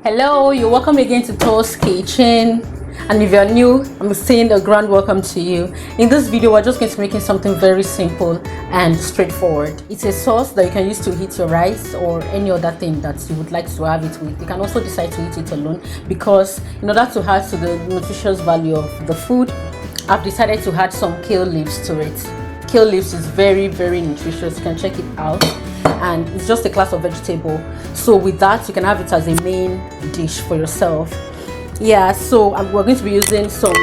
Hello, you're welcome again to Toast Kitchen, and if you're new, I'm saying a grand welcome to you. In this video, we're just going to be making something very simple and straightforward. It's a sauce that you can use to heat your rice or any other thing that you would like to have it with. You can also decide to eat it alone, because in order to add to the nutritious value of the food, I've decided to add some kale leaves to it. Kale leaves is very nutritious. You can check it out, and it's just a class of vegetable, so with that you can have it as a main dish for yourself. Yeah, so we're going to be using some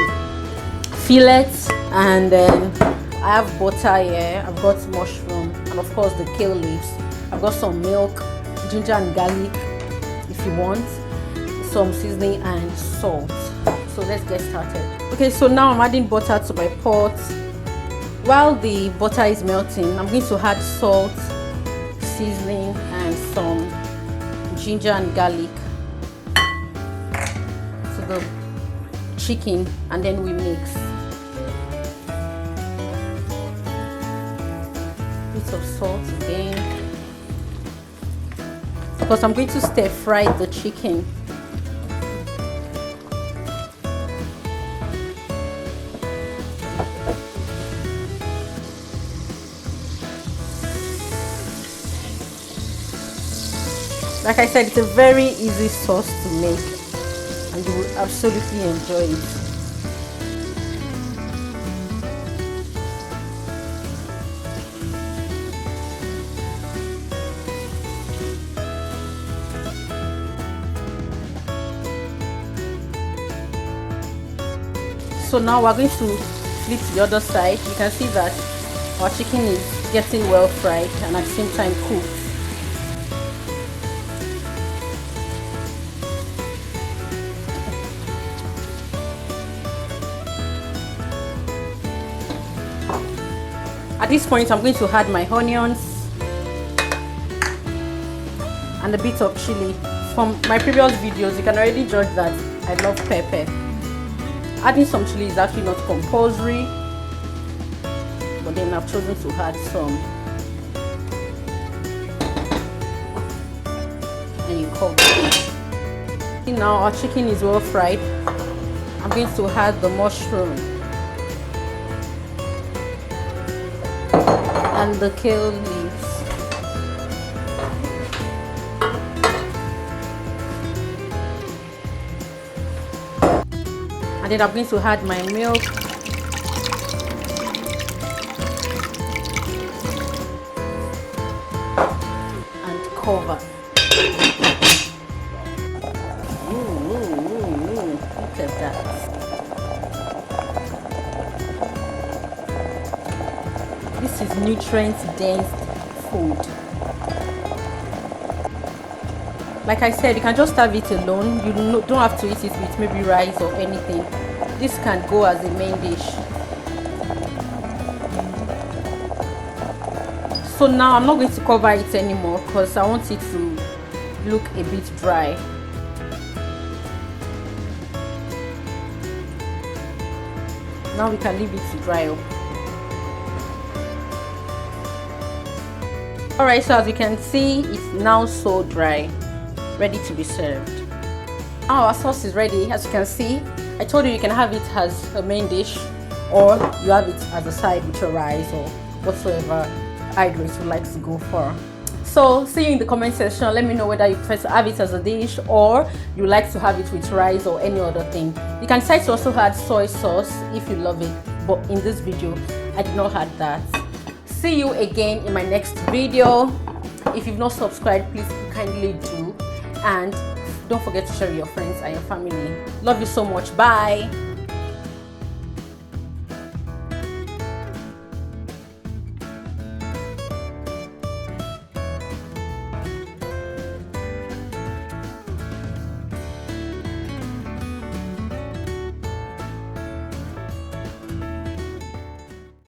fillets, and then I have butter here, I've got mushroom, and of course the kale leaves. I've got some milk, ginger and garlic if you want, some seasoning and salt. So let's get started. Okay, so now I'm adding butter to my pot. While the butter is melting, I'm going to add salt, seasoning and some ginger and garlic to the chicken, and then we mix. Bit of salt again, because I'm going to stir fry the chicken. Like I said, it's a very easy sauce to make, and you will absolutely enjoy it. So now we're going to flip to the other side. You can see that our chicken is getting well fried and at the same time cooked. At this point, I'm going to add my onions and a bit of chili. From my previous videos, you can already judge that I love pepper. Adding some chili is actually not compulsory, but then I've chosen to add some. And you cover it. Now our chicken is well fried. I'm going to add the mushroom and the kale leaves. And then I'm going to add my milk and cover. Look at that. This is nutrient-dense food. Like I said, you can just have it alone. You don't have to eat it with maybe rice or anything. This can go as a main dish. So now I'm not going to cover it anymore, because I want it to look a bit dry. Now we can leave it to dry up. Alright, so as you can see, it's now so dry, ready to be served. Now our sauce is ready. As you can see, I told you can have it as a main dish, or you have it as a side with your rice or whatsoever hydrate you like to go for. So see you in the comment section. Let me know whether you prefer to have it as a dish or you like to have it with rice or any other thing. You can decide to also add soy sauce if you love it, but in this video I did not add that. See you again in my next video. If you've not subscribed, please kindly do, and don't forget to share with your friends and your family. Love you so much. Bye.